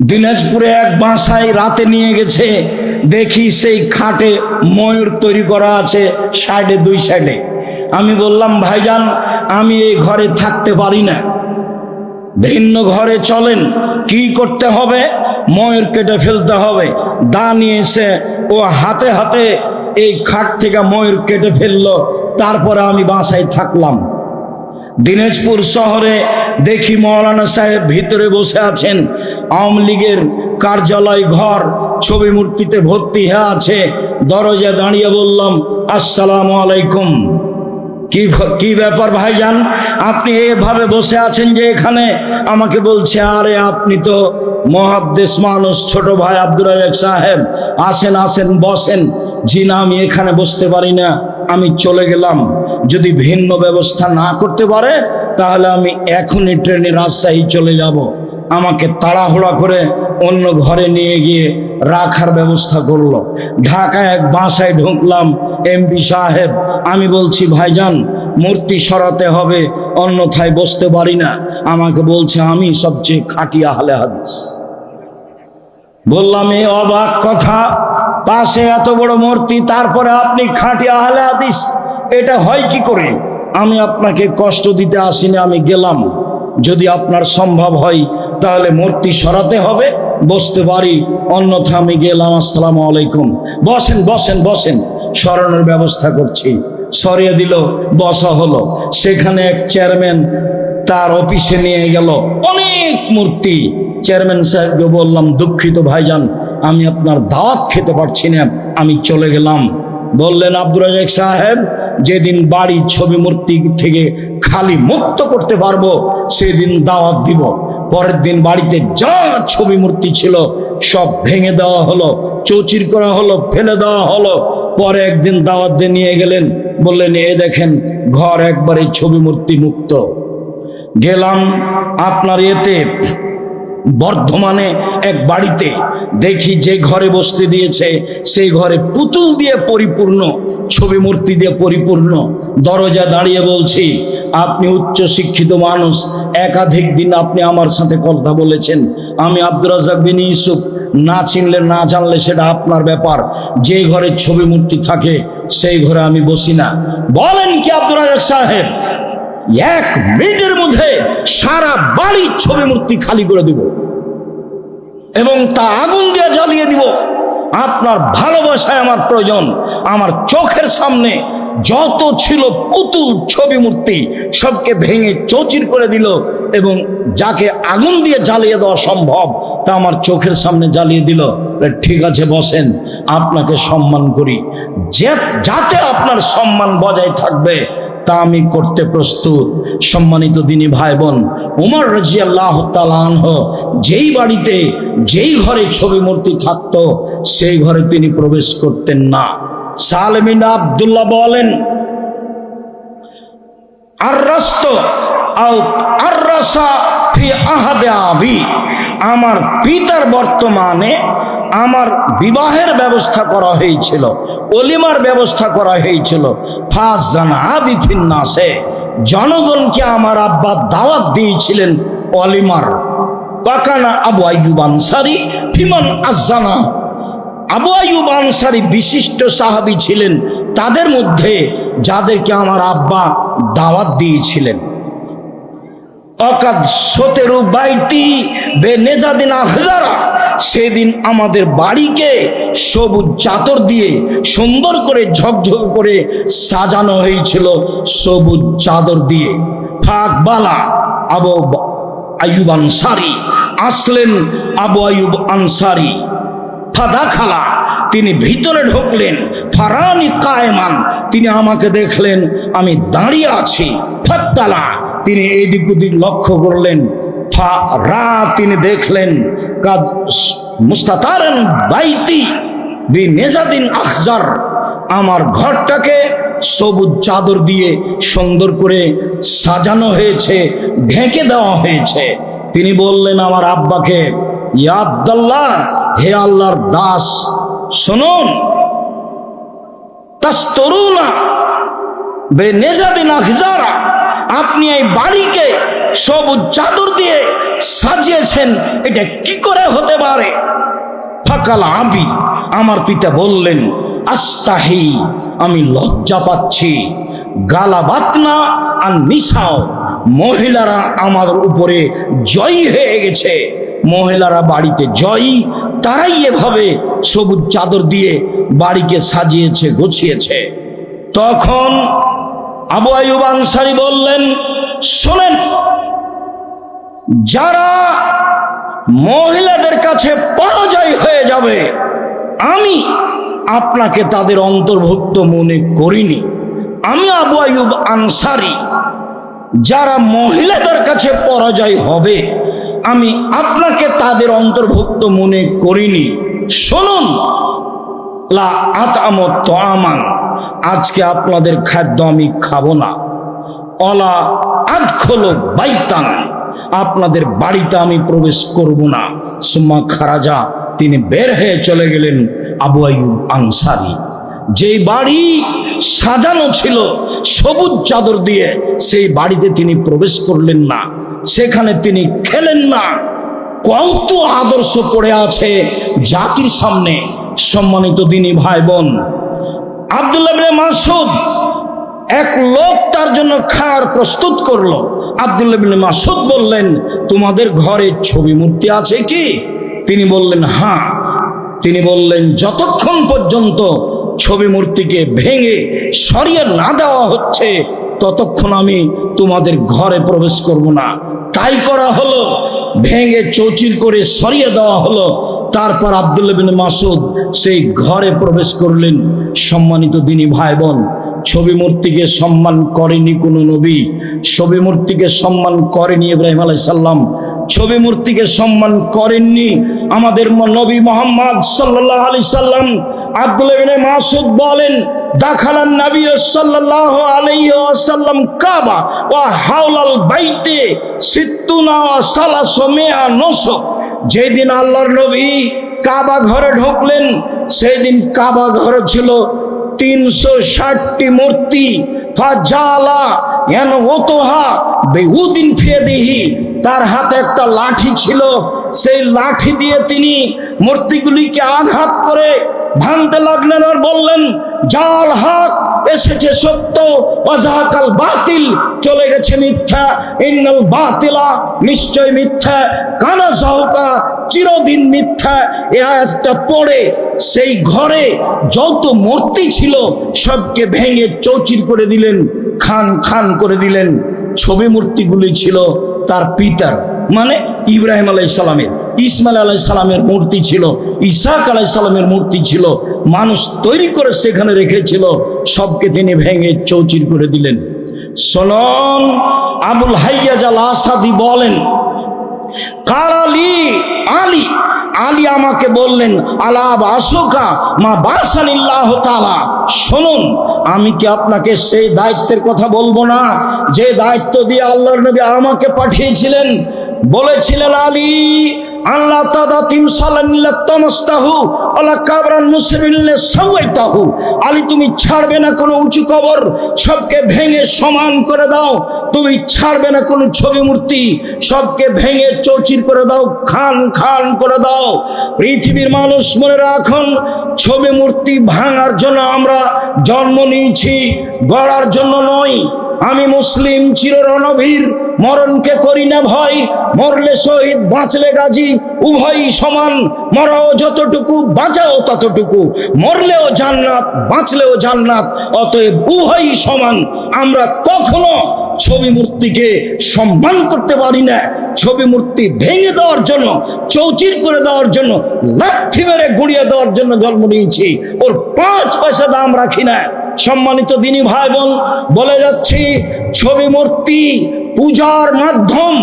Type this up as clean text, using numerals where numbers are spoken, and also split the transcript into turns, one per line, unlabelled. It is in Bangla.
দিনাজপুরে এক বাসায় রাতে নিয়ে গেছে, দেখি সেই খাটে ময়ূর তৈরি করা আছে সাইডে, দুই সাইডে। আমি বললাম, ভাইজান আমি এই ঘরে থাকতে পারি না, ভিন্ন ঘরে চলেন। কি করতে হবে? ময়ূর কেটে ফেলতে হবে। দা নিয়ে এসে ও হাতে হাতে এই খাট থেকে ময়ূর কেটে ফেললো। তারপরে আমি বাসায় থাকলাম। দিনাজপুর শহরে দেখি মৌলানা সাহেব ভিতরে বসে আছেন, আওয়ামী লীগের কার্যালয় ঘর ছবি মূর্তিতে ভর্তি হয়ে আছে। দরজা দাঁড়িয়ে বললাম, আসসালামু আলাইকুম। কি ব্যাপার ভাইজান, আপনি এভাবে বসে আছেন যে এখানে? আমাকে বলছে, আরে আপনি তো মুহাদ্দিস মানুষ, ছোট ভাই আব্দুর রাজ্জাক সাহেব, আসেন আসেন বসেন। জি না, আমি এখানে বসতে পারি না, আমি চলে গেলাম। যদি ভিন্ন ব্যবস্থা না করতে পারে তাহলে আমি এখনই ট্রেনে রাজশাহী চলে যাব। আমাকে তাড়াহুড়া করে অন্য ঘরে নিয়ে গিয়ে রাখার ব্যবস্থা করলো। ঢাকায় এক বাসায় ঢুকলাম, এমপি সাহেব। আমি বলছি, ভাইজান মূর্তি সরাতে হবে, অন্যথায় বসতে পারি না। আমাকে বলছে, আমি সবচেয়ে খাঁটি আহলে হাদিস। বললাম, এ অবাক কথা, পাশে এত বড় মূর্তি, তারপরে আপনি খাঁটি আহলে হাদিস, এটা হয় কি করে? আমি আপনাকে কষ্ট দিতে আসিনি, আমি গেলাম। যদি আপনার সম্ভব হয় তাহলে মূর্তি সরাতে হবে, বসতে পারি, অন্যথা আমি গেলাম। আসসালামু আলাইকুম। বসেন বসেন বসেন, সরানোর ব্যবস্থা করছি। সরিয়ে দিল, বসা হলো। সেখানে এক চেয়ারম্যান তার অফিসে নিয়ে গেল অনেক মূর্তি। চেয়ারম্যান সাহেবকে বললাম, দুঃখিত ভাইজান, আমি আপনার দাওয়াত খেতে পারছি না, আমি চলে গেলাম। বললেন, আব্দুর রাজ্জাক সাহেব, যেদিন বাড়ি ছবি মূর্তি থেকে খালি মুক্ত করতে পারবো সেদিন দাওয়াত দিব। পরের দিন বাড়িতে যা ছবি মূর্তি ছিল সব ভেঙে দেওয়া হলো, চৌচির করা হলো, ফেলে দেওয়া হলো। পরে একদিন দাওয়াত দিয়ে নিয়ে গেলেন, বললেন, এ দেখেন ঘর একবারে ছবি মূর্তি মুক্ত। গেলাম আপনার এতে বর্ধমানে এক বাড়িতে, দেখি যে ঘরে বসতে দিয়েছে সেই ঘরে পুতুল দিয়ে পরিপূর্ণ, ছবি মূর্তি দিয়ে পরিপূর্ণ। দরজা দাঁড়িয়ে বলছি, আপনি উচ্চ শিক্ষিত মানুষ, একাধিক দিন আপনি আমার সাথে কথা বলেছেন। আমি আব্দুর রাজ্জাক বিন ইউসুফ, না চিনলে না জানলে সেটা আপনার ব্যাপার। যে ঘরে ছবি মূর্তি থাকে সেই ঘরে আমি বসি না। বলেন কি আব্দুর রাজ্জাক সাহেব, 1 মিনিটের মধ্যে সারা বাড়ি ছবি মূর্তি খালি করে দিব এবং তা আগুন দিয়ে জ্বালিয়ে দিব। আপনার ভালোবাসায় আমার প্রয়োজন। আমার চোখের সামনে যত ছিল পুতুল ছবি মূর্তি সবকে ভেঙে চৌচির করে দিল এবং যাকে আগুন দিয়ে জ্বালিয়ে দেওয়া সম্ভব তা আমার চোখের সামনে জ্বালিয়ে দিল। ঠিক আছে বসেন, আপনাকে সম্মান করি, যাতে আপনার সম্মান বজায় থাকবে তা আমি করতে প্রস্তুত। সম্মানিত দিনী ভাই বোন, ওমর রাদিয়াল্লাহু তাআলা আনহু যেই বাড়িতে যেই ঘরে ছবি মূর্তি থাকতো সেই ঘরে তিনি প্রবেশ করতেন না। সালেম বিন আব্দুল্লাহ বলেন, আমার পিতার বর্তমানে আমার বিবাহের ব্যবস্থা করা হয়েছিল, ওলিমার ব্যবস্থা করা হয়েছিল। জনগণকে আমার আব্বা দাওয়াত দিয়েছিলেন ওলিমার। বাকানা আবু আইয়ুব আনসারী ফিমান আযানা, আবু আইয়ুব আনসারী বিশিষ্ট সাহাবী ছিলেন তাদের মধ্যে যাদেরকে আমার আব্বা দাওয়াত দিয়েছিলেন। অকাদ 17 বাইতি বেনেজাদিন আখজারা, সেদিন আমাদের বাড়িকে সবুজ চাদর দিয়ে সুন্দর করে ঝকঝক করে সাজানো হয়েছিল, সবুজ চাদর দিয়ে। ফাকবালা আবু আইয়ুব আনসারী, আসলেন আবু আইয়ুব আনসারী। ফাদাখালা, তিনি ভিতরে ঢুকলেন। ফারানি কায়মান, তিনি আমাকে দেখলেন আমি দাঁড়িয়ে আছি। ফাত্তালা, তিনি এদিক ওদিক লক্ষ্য করলেন। ফারা, তিনি দেখলেন কাদ মুস্তাতারান বাইতি বিনেজাদিন আখজার, আমার ঘরটাকে সবুজ চাদর দিয়ে সুন্দর করে সাজানো হয়েছে, ঢেকে দেওয়া হয়েছে। তিনি বললেন আমার আব্বাকে, ইয়া আব্দুল্লাহ, হে আল্লাহর দাস, শুনুন, তাস্তরুনা বেনেজাদিন আখজারা, আপনি এই বাড়িকে সবুজ চাদর দিয়ে সাজিয়েছেন, এটা কি করে হতে পারে? ফাকাল আবি, আমার পিতা বললেন, আস্তাহি, আমি লজ্জা পাচ্ছি। গালাবাতনা আর নিসাও, মহিলারা আমার উপরে জয়ী হয়ে গেছে। মহিলারা বাড়িতে জয়ী, তারাই এভাবে সবুজ চাদর দিয়ে বাড়িকে সাজিয়েছে, গুছিয়েছে। তখন আবু আইয়ুব আনসারী বললেন, শোনেন, যারা মহিলাদের কাছে পরাজয় হয়ে যাবে, আমি আপনাকে তাদের অন্তর্ভুক্ত মনে করিনি। আমি আবু আইয়ুব আনসারী, যারা মহিলাদের কাছে পরাজয় হবে, আমি আপনাকে তাদের অন্তর্ভুক্ত মনে করিনি। শুনুন, লা আতআমু তাআমান, আজকে আপনাদের খাদ্য আমি খাবো না। অলা আদখুলু বাইতান, আপনাদের বাড়িতে আমি প্রবেশ করব না। সুম্মা খারাজা, তিনি বের হয়ে চলে গেলেন। আবু আইয়ুব আনসারী যেই বাড়ি সাজানো ছিল সবুজ চাদর দিয়ে, সেই বাড়িতে তিনি প্রবেশ করলেন না, সেখানে তিনি খেলেন না। কত আদর্শ পড়ে আছে জাতির সামনে। সম্মানিত দিনী ভাই বোন, আব্দুল্লাহ ইবনে মাসউদ, এক লোক তার জন্য খাবার প্রস্তুত করলো। আব্দুল্লাহ ইবনে মাসউদ বললেন, তোমাদের ঘরে ছবি মূর্তি আছে কি? তিনি বললেন, হ্যাঁ। তিনি বললেন, যতক্ষণ পর্যন্ত ছবি মূর্তিকে ভেঙে সরিয়ে না দেওয়া হচ্ছে, ততক্ষণ আমি তোমাদের ঘরে প্রবেশ করব না। তাই করা হলো, ভেঙে চৌচির করে সরিয়ে দেওয়া হলো। তারপর আব্দুল্লাহ ইবনে মাসউদ সেই ঘরে প্রবেশ করলেন। সম্মানিত দিনী ভাই বোন, ছবি মূর্তিকে সম্মান করেনি কোনো নবী, ছবি মূর্তিকে সম্মান করেনি ইব্রাহিম আলাইহিস সালাম, ছবি মূর্তিকে সম্মান করেননি আমাদের নবী মুহাম্মদ সাল্লাল্লাহু আলাইহি সাল্লাম। আব্দুল্লাহ ইবনে মাসউদ বলেন, দাখালান নবী সাল্লাল্লাহু আলাইহি ওয়াসাল্লাম কাবা ওয়া হাওলাল বাইতে সিত্তুনা ওয়া সালাসুমিয়া নসক। যেদিন আল্লাহর নবী কাবা ঘরে ঢুকলেন, সেই দিন কাবা ঘরে ছিল 360টি মূর্তি। ফাজালা ইয়ানওতুহা বিউদিন ফিয়াদিহি, তার হাতে একটা লাঠি ছিল, সেই লাঠি দিয়ে তিনি মূর্তিগুলিকে আঘাত করে ভাঙতে লাগলেন আর বললেন, জাল হক, এসেছে সত্য, ওয়াজাহাকাল বাতিল, চলে গেছে মিথ্যা। ইন্নাল বাতিলা, নিশ্চয় মিথ্যা, কানা যাহুকা, চিরদিন মিথ্যা। এই আয়াতটা পড়ে সেই ঘরে যত মূর্তি ছিল সবকে ভেঙে চৌচির করে দিলেন, খান খান করে দিলেন। ছবি মূর্তিগুলি ছিল তার পিতার, মানে ইব্রাহিম আলাইহিস সালামের, ইসমাইল আলাইহিস সালামের মূর্তি ছিল, ইসাক আলাইহিস সালামের মূর্তি ছিল, মানুষ তৈরি করে সেখানে রেখেছিল, সবকে তিনি ভেঙে চৌচির করে দিলেন। শুনুন, আবুল হাইয়াজ আল আসাদি বলেন, কারালি আলী, আলী আমাকে বললেন, আলা বাসুকা মা বাসানিল্লাহ তাআলা, শুনুন, আমি কি আপনাকে সেই দায়িত্বের কথা বলবো না যে দায়িত্ব দিয়ে আল্লাহর নবী আমাকে পাঠিয়েছিলেন? বলেছিলেন, আলী আল্লাহ তাদা তিমসালানিল্লাহ তামাস্তাহু আলা কাবরান মুসলিমিল্লা সাওয়াইতাহু, আলী তুমি ছাড়বে না কোনো উঁচু কবর, সবকে ভেঙে সমান করে দাও। তুমি ছাড়বে না কোনো ছবি মূর্তি, সবকে ভেঙে চৌচির করে দাও, খান খান করে দাও। পৃথিবীর মানুষ মনে রাখুন, ছবি মূর্তি ভাঙার জন্য আমরা জন্ম নিয়েছি, গড়ার জন্য নয়। আমি মুসলিম চির রণবীর, মরণকে করি না ভয়, মরলে শহীদ বাঁচলে গাজী, উভয়ই সমান। মরাও যতটুকু, বাঁচাও ততটুকু, মরলেও জান্নাত, বাঁচলেও জান্নাত, অতএব উভয়ই সমান। আমরা কখনো ছবি মূর্তিকে সম্মান করতে পারি না। ছবি মূর্তি ভেঙে দেওয়ার জন্য, চৌচির করে দেওয়ার জন্য, লাঠি মেরে গুড়িয়ে দেওয়ার জন্য জন্ম নিয়েছি, ওর 5 পয়সা দাম রাখি না। সম্মানিত দিনী ভাই বোন, বলে যাচ্ছি, ছবি মূর্তি পূজার মাধ্যম।